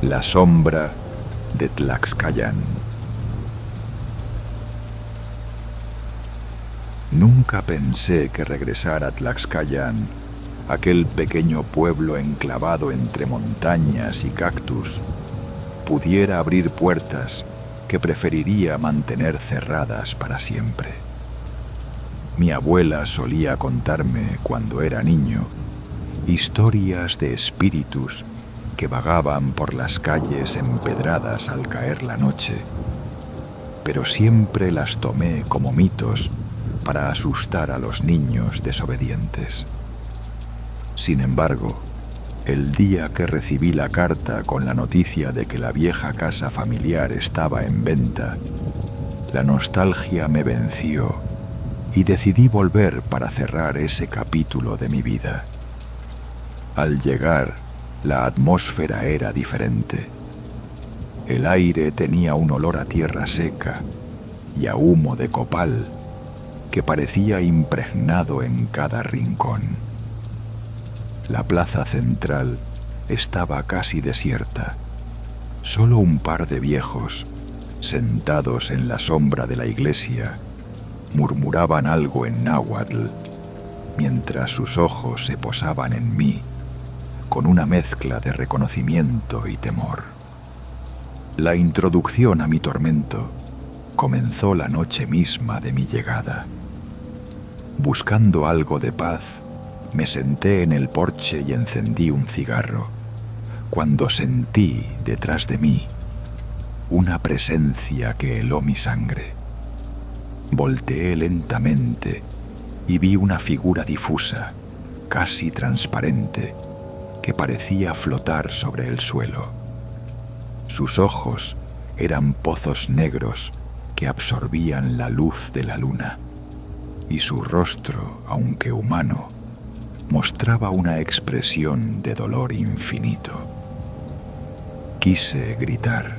La sombra de Tlaxcayán. Nunca pensé que regresar a Tlaxcayán, aquel pequeño pueblo enclavado entre montañas y cactus, pudiera abrir puertas que preferiría mantener cerradas para siempre. Mi abuela solía contarme, cuando era niño, historias de espíritus que vagaban por las calles empedradas al caer la noche, pero siempre las tomé como mitos para asustar a los niños desobedientes. Sin embargo, el día que recibí la carta con la noticia de que la vieja casa familiar estaba en venta, la nostalgia me venció y decidí volver para cerrar ese capítulo de mi vida. Al llegar, la atmósfera era diferente. El aire tenía un olor a tierra seca y a humo de copal que parecía impregnado en cada rincón. La plaza central estaba casi desierta. Solo un par de viejos, sentados en la sombra de la iglesia, murmuraban algo en náhuatl, mientras sus ojos se posaban en mí con una mezcla de reconocimiento y temor. La introducción a mi tormento comenzó la noche misma de mi llegada. Buscando algo de paz, me senté en el porche y encendí un cigarro, cuando sentí detrás de mí una presencia que heló mi sangre. Volteé lentamente y vi una figura difusa, casi transparente, que parecía flotar sobre el suelo. Sus ojos eran pozos negros que absorbían la luz de la luna, y su rostro, aunque humano, mostraba una expresión de dolor infinito. Quise gritar,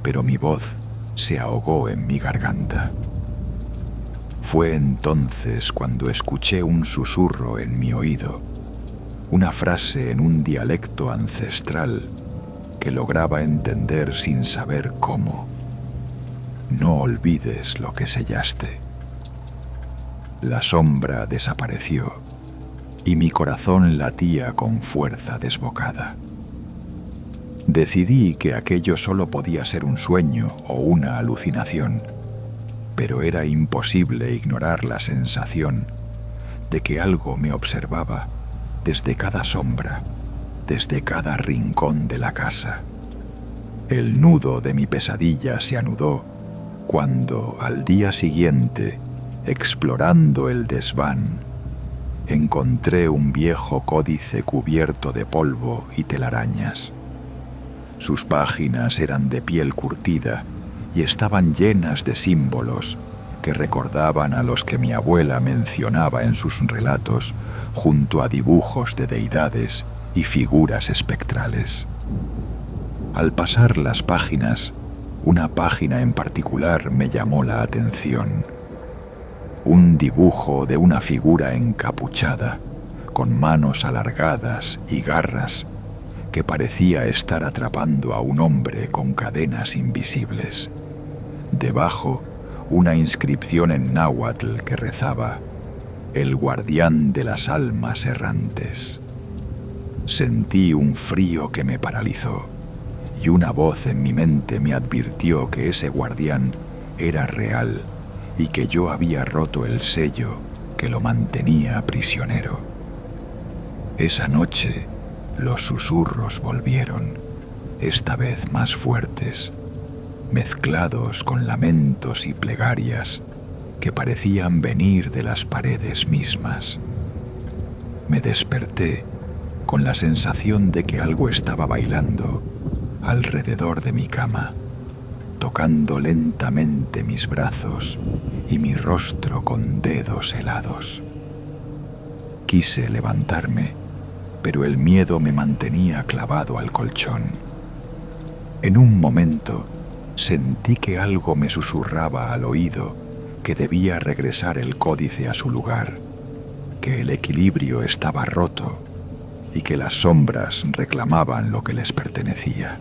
pero mi voz se ahogó en mi garganta. Fue entonces cuando escuché un susurro en mi oído, una frase en un dialecto ancestral que lograba entender sin saber cómo. No olvides lo que sellaste. La sombra desapareció y mi corazón latía con fuerza desbocada. Decidí que aquello solo podía ser un sueño o una alucinación, pero era imposible ignorar la sensación de que algo me observaba desde cada sombra, desde cada rincón de la casa. El nudo de mi pesadilla se anudó cuando, al día siguiente, explorando el desván, encontré un viejo códice cubierto de polvo y telarañas. Sus páginas eran de piel curtida y estaban llenas de símbolos que recordaban a los que mi abuela mencionaba en sus relatos, junto a dibujos de deidades y figuras espectrales. Al pasar las páginas, una página en particular me llamó la atención. Un dibujo de una figura encapuchada, con manos alargadas y garras, que parecía estar atrapando a un hombre con cadenas invisibles. Debajo, una inscripción en náhuatl que rezaba: «El guardián de las almas errantes». Sentí un frío que me paralizó, y una voz en mi mente me advirtió que ese guardián era real y que yo había roto el sello que lo mantenía prisionero. Esa noche, los susurros volvieron, esta vez más fuertes, mezclados con lamentos y plegarias que parecían venir de las paredes mismas. Me desperté con la sensación de que algo estaba bailando alrededor de mi cama, tocando lentamente mis brazos y mi rostro con dedos helados. Quise levantarme, pero el miedo me mantenía clavado al colchón. En un momento, sentí que algo me susurraba al oído que debía regresar el códice a su lugar, que el equilibrio estaba roto y que las sombras reclamaban lo que les pertenecía.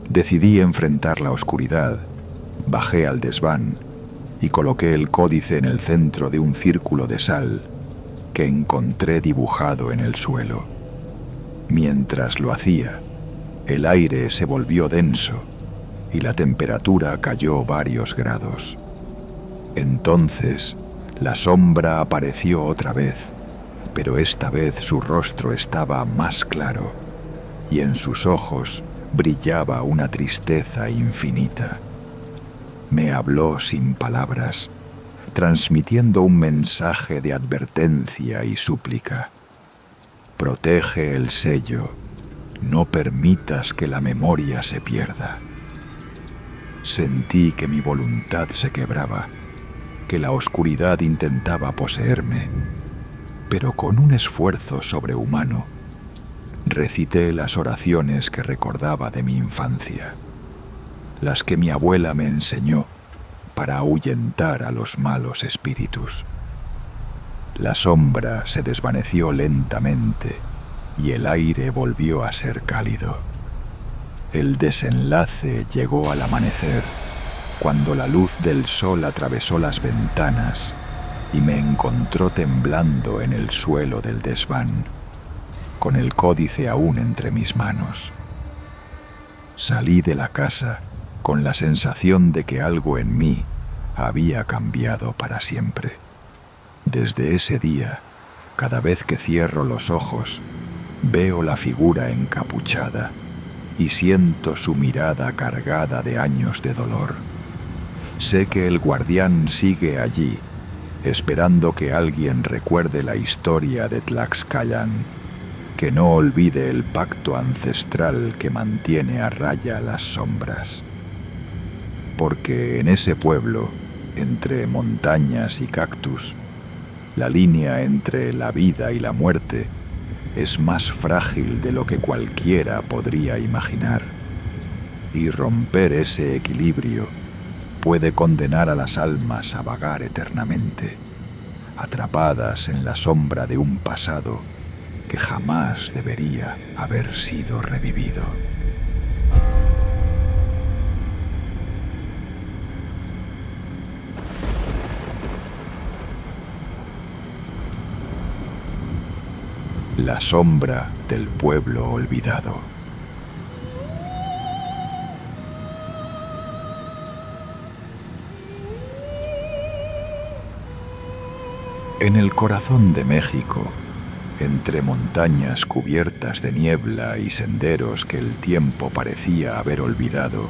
Decidí enfrentar la oscuridad, bajé al desván y coloqué el códice en el centro de un círculo de sal que encontré dibujado en el suelo. Mientras lo hacía, el aire se volvió denso y la temperatura cayó varios grados. Entonces, la sombra apareció otra vez, pero esta vez su rostro estaba más claro y en sus ojos brillaba una tristeza infinita. Me habló sin palabras, transmitiendo un mensaje de advertencia y súplica. Protege el sello, no permitas que la memoria se pierda. Sentí que mi voluntad se quebraba, que la oscuridad intentaba poseerme, pero con un esfuerzo sobrehumano recité las oraciones que recordaba de mi infancia, las que mi abuela me enseñó para ahuyentar a los malos espíritus. La sombra se desvaneció lentamente y el aire volvió a ser cálido. El desenlace llegó al amanecer, cuando la luz del sol atravesó las ventanas y me encontró temblando en el suelo del desván, con el códice aún entre mis manos. Salí de la casa con la sensación de que algo en mí había cambiado para siempre. Desde ese día, cada vez que cierro los ojos, veo la figura encapuchada y siento su mirada cargada de años de dolor. Sé que el guardián sigue allí, esperando que alguien recuerde la historia de Tlaxcalan, que no olvide el pacto ancestral que mantiene a raya las sombras. Porque en ese pueblo, entre montañas y cactus, la línea entre la vida y la muerte es más frágil de lo que cualquiera podría imaginar. Y romper ese equilibrio puede condenar a las almas a vagar eternamente, atrapadas en la sombra de un pasado que jamás debería haber sido revivido. La sombra del pueblo olvidado. En el corazón de México, entre montañas cubiertas de niebla y senderos que el tiempo parecía haber olvidado,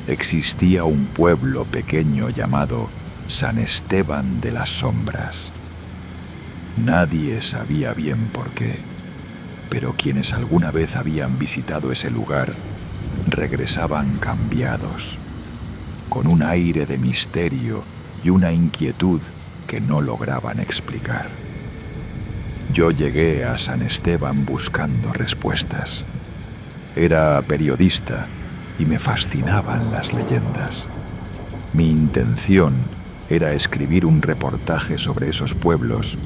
existía un pueblo pequeño llamado San Esteban de las Sombras. Nadie sabía bien por qué, pero quienes alguna vez habían visitado ese lugar regresaban cambiados, con un aire de misterio y una inquietud que no lograban explicar. Yo llegué a San Esteban buscando respuestas. Era periodista y me fascinaban las leyendas. Mi intención era escribir un reportaje sobre esos pueblos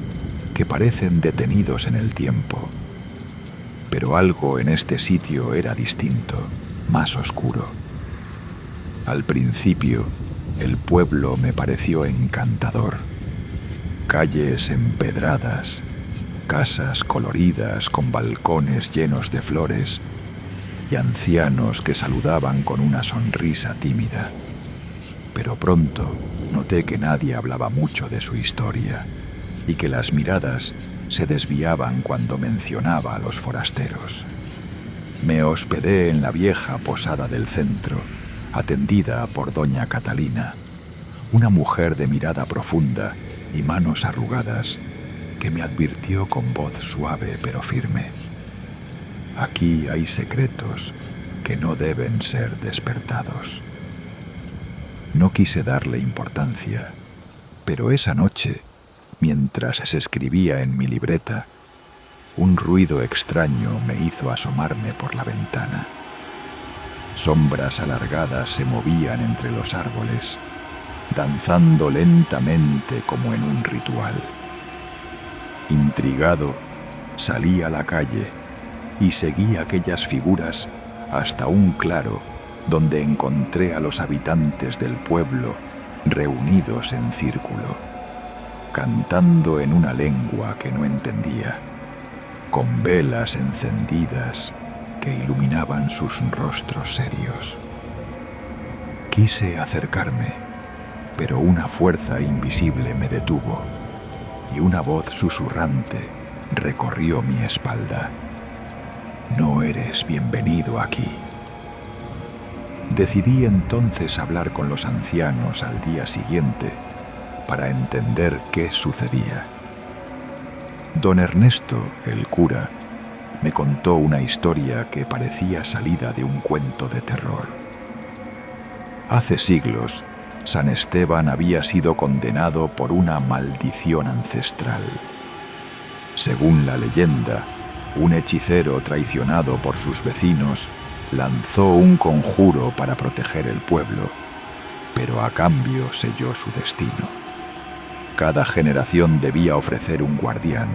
que parecen detenidos en el tiempo. Pero algo en este sitio era distinto, más oscuro. Al principio, el pueblo me pareció encantador. Calles empedradas, casas coloridas con balcones llenos de flores y ancianos que saludaban con una sonrisa tímida. Pero pronto noté que nadie hablaba mucho de su historia y que las miradas se desviaban cuando mencionaba a los forasteros. Me hospedé en la vieja posada del centro, atendida por doña Catalina, una mujer de mirada profunda y manos arrugadas que me advirtió con voz suave pero firme: aquí hay secretos que no deben ser despertados. No quise darle importancia, pero esa noche, mientras se escribía en mi libreta, un ruido extraño me hizo asomarme por la ventana. Sombras alargadas se movían entre los árboles, danzando lentamente como en un ritual. Intrigado, salí a la calle y seguí aquellas figuras hasta un claro donde encontré a los habitantes del pueblo reunidos en círculo, cantando en una lengua que no entendía, con velas encendidas que iluminaban sus rostros serios. Quise acercarme, pero una fuerza invisible me detuvo y una voz susurrante recorrió mi espalda. No eres bienvenido aquí. Decidí entonces hablar con los ancianos al día siguiente para entender qué sucedía. Don Ernesto, el cura, me contó una historia que parecía salida de un cuento de terror. Hace siglos, San Esteban había sido condenado por una maldición ancestral. Según la leyenda, un hechicero traicionado por sus vecinos lanzó un conjuro para proteger el pueblo, pero a cambio selló su destino. Cada generación debía ofrecer un guardián,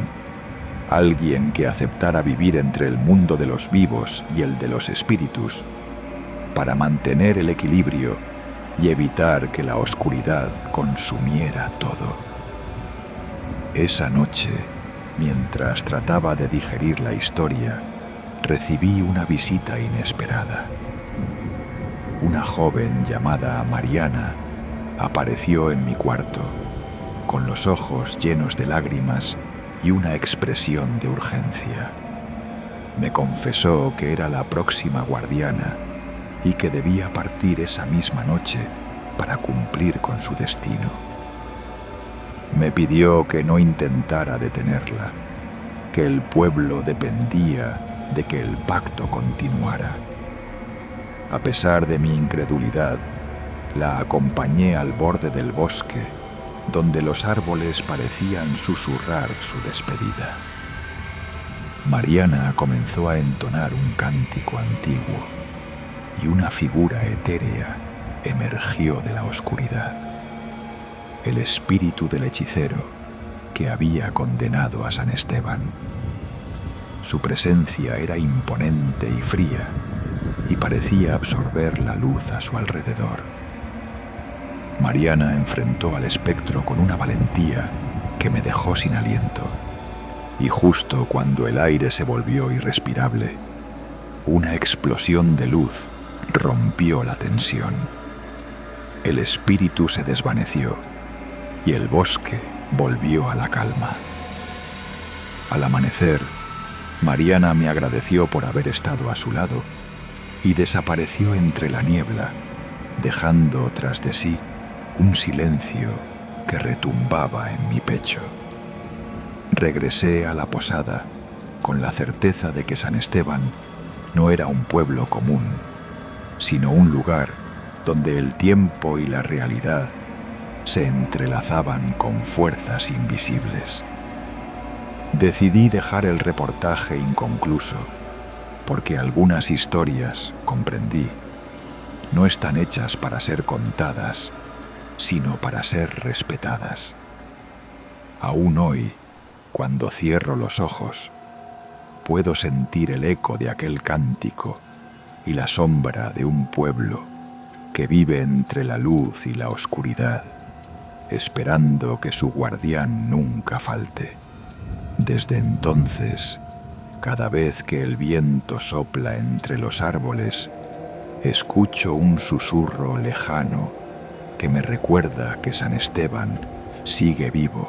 alguien que aceptara vivir entre el mundo de los vivos y el de los espíritus, para mantener el equilibrio y evitar que la oscuridad consumiera todo. Esa noche, mientras trataba de digerir la historia, recibí una visita inesperada. Una joven llamada Mariana apareció en mi cuarto, con los ojos llenos de lágrimas y una expresión de urgencia. Me confesó que era la próxima guardiana y que debía partir esa misma noche para cumplir con su destino. Me pidió que no intentara detenerla, que el pueblo dependía de que el pacto continuara. A pesar de mi incredulidad, la acompañé al borde del bosque, donde los árboles parecían susurrar su despedida. Mariana comenzó a entonar un cántico antiguo y una figura etérea emergió de la oscuridad. El espíritu del hechicero que había condenado a San Esteban. Su presencia era imponente y fría y parecía absorber la luz a su alrededor. Mariana enfrentó al espectro con una valentía que me dejó sin aliento, y justo cuando el aire se volvió irrespirable, una explosión de luz rompió la tensión. El espíritu se desvaneció y el bosque volvió a la calma. Al amanecer, Mariana me agradeció por haber estado a su lado y desapareció entre la niebla, dejando tras de sí un silencio que retumbaba en mi pecho. Regresé a la posada con la certeza de que San Esteban no era un pueblo común, sino un lugar donde el tiempo y la realidad se entrelazaban con fuerzas invisibles. Decidí dejar el reportaje inconcluso, porque algunas historias, comprendí, no están hechas para ser contadas, sino para ser respetadas. Aún hoy, cuando cierro los ojos, puedo sentir el eco de aquel cántico y la sombra de un pueblo que vive entre la luz y la oscuridad, esperando que su guardián nunca falte. Desde entonces, cada vez que el viento sopla entre los árboles, escucho un susurro lejano que me recuerda que San Esteban sigue vivo,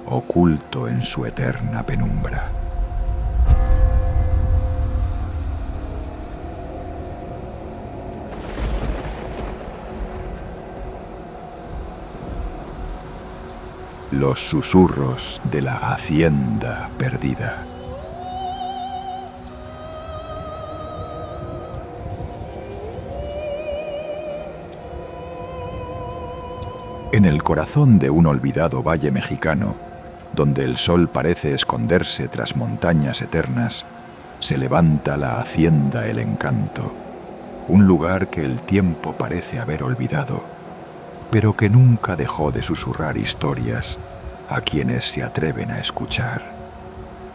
oculto en su eterna penumbra. Los susurros de la hacienda perdida. En el corazón de un olvidado valle mexicano, donde el sol parece esconderse tras montañas eternas, se levanta la hacienda El Encanto, un lugar que el tiempo parece haber olvidado, pero que nunca dejó de susurrar historias a quienes se atreven a escuchar.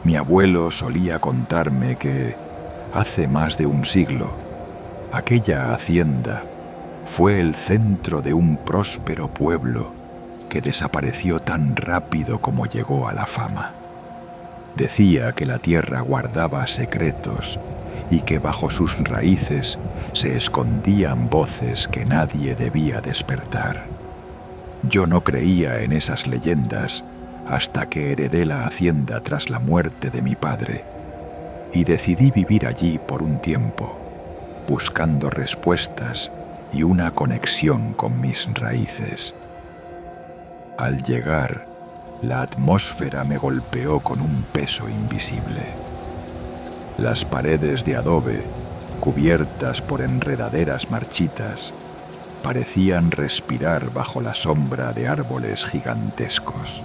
Mi abuelo solía contarme que, hace más de un siglo, aquella hacienda fue el centro de un próspero pueblo que desapareció tan rápido como llegó a la fama. Decía que la tierra guardaba secretos y que bajo sus raíces se escondían voces que nadie debía despertar. Yo no creía en esas leyendas hasta que heredé la hacienda tras la muerte de mi padre y decidí vivir allí por un tiempo, buscando respuestas y una conexión con mis raíces. Al llegar, la atmósfera me golpeó con un peso invisible. Las paredes de adobe, cubiertas por enredaderas marchitas, parecían respirar bajo la sombra de árboles gigantescos.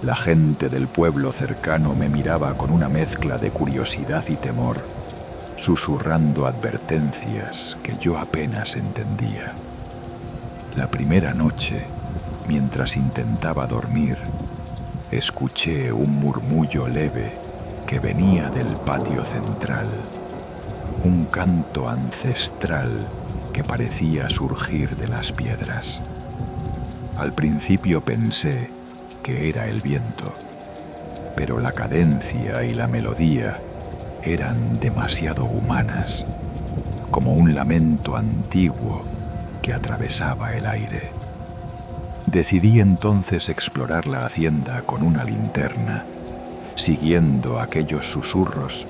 La gente del pueblo cercano me miraba con una mezcla de curiosidad y temor, susurrando advertencias que yo apenas entendía. La primera noche, mientras intentaba dormir, escuché un murmullo leve que venía del patio central, un canto ancestral que parecía surgir de las piedras. Al principio pensé que era el viento, pero la cadencia y la melodía eran demasiado humanas, como un lamento antiguo que atravesaba el aire. Decidí entonces explorar la hacienda con una linterna, siguiendo aquellos susurros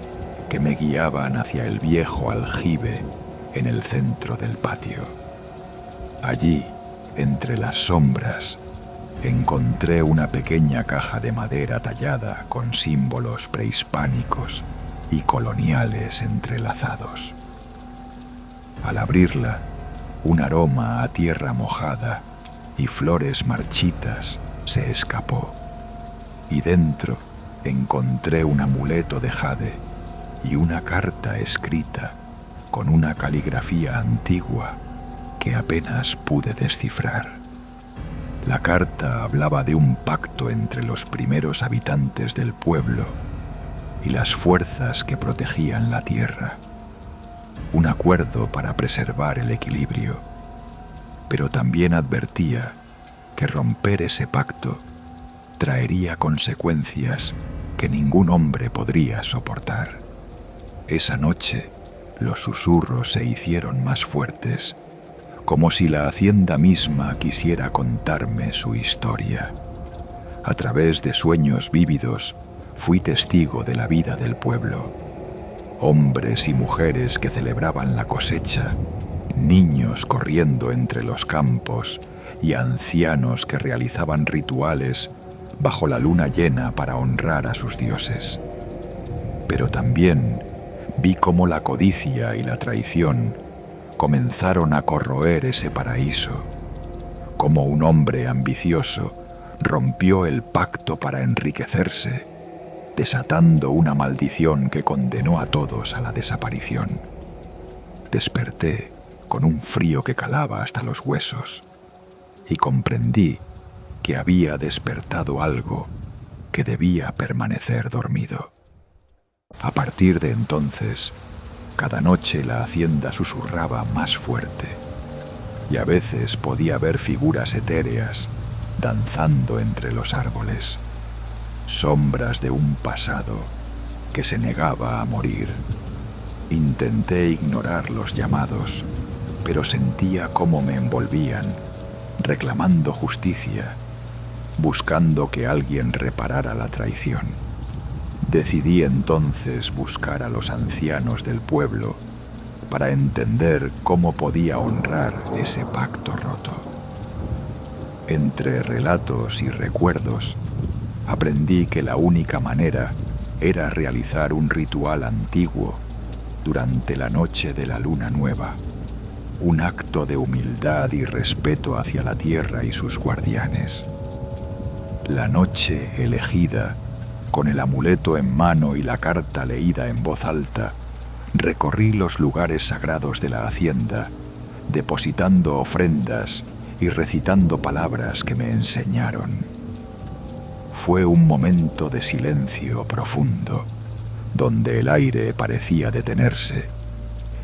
que me guiaban hacia el viejo aljibe en el centro del patio. Allí, entre las sombras, encontré una pequeña caja de madera tallada con símbolos prehispánicos y coloniales entrelazados. Al abrirla, un aroma a tierra mojada y flores marchitas se escapó, y dentro encontré un amuleto de jade y una carta escrita con una caligrafía antigua que apenas pude descifrar. La carta hablaba de un pacto entre los primeros habitantes del pueblo y las fuerzas que protegían la tierra, un acuerdo para preservar el equilibrio, pero también advertía que romper ese pacto traería consecuencias que ningún hombre podría soportar. Esa noche, los susurros se hicieron más fuertes, como si la hacienda misma quisiera contarme su historia. A través de sueños vívidos, fui testigo de la vida del pueblo. Hombres y mujeres que celebraban la cosecha, niños corriendo entre los campos y ancianos que realizaban rituales bajo la luna llena para honrar a sus dioses. Pero también vi cómo la codicia y la traición comenzaron a corroer ese paraíso, cómo un hombre ambicioso rompió el pacto para enriquecerse, desatando una maldición que condenó a todos a la desaparición. Desperté con un frío que calaba hasta los huesos y comprendí que había despertado algo que debía permanecer dormido. A partir de entonces, cada noche la hacienda susurraba más fuerte y a veces podía ver figuras etéreas danzando entre los árboles, sombras de un pasado que se negaba a morir. Intenté ignorar los llamados, pero sentía cómo me envolvían, reclamando justicia, buscando que alguien reparara la traición. Decidí entonces buscar a los ancianos del pueblo para entender cómo podía honrar ese pacto roto. Entre relatos y recuerdos, aprendí que la única manera era realizar un ritual antiguo durante la noche de la luna nueva, un acto de humildad y respeto hacia la tierra y sus guardianes. La noche elegida, con el amuleto en mano y la carta leída en voz alta, recorrí los lugares sagrados de la hacienda, depositando ofrendas y recitando palabras que me enseñaron. Fue un momento de silencio profundo, donde el aire parecía detenerse,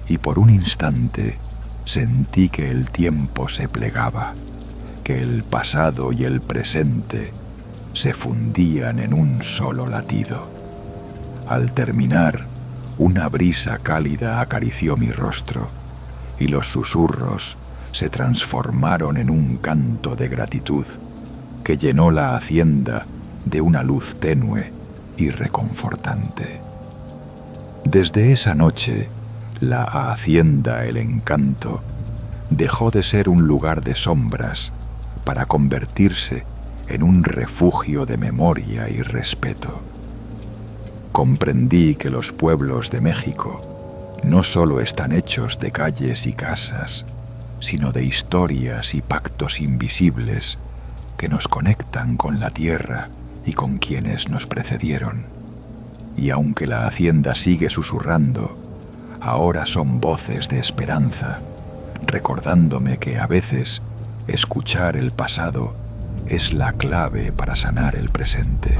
y por un instante sentí que el tiempo se plegaba, que el pasado y el presente se fundían en un solo latido. Al terminar, una brisa cálida acarició mi rostro, y los susurros se transformaron en un canto de gratitud que llenó la hacienda de una luz tenue y reconfortante. Desde esa noche, la hacienda El Encanto dejó de ser un lugar de sombras para convertirse en un refugio de memoria y respeto. Comprendí que los pueblos de México no solo están hechos de calles y casas, sino de historias y pactos invisibles que nos conectan con la tierra y con quienes nos precedieron. Y aunque la hacienda sigue susurrando, ahora son voces de esperanza, recordándome que a veces escuchar el pasado es la clave para sanar el presente.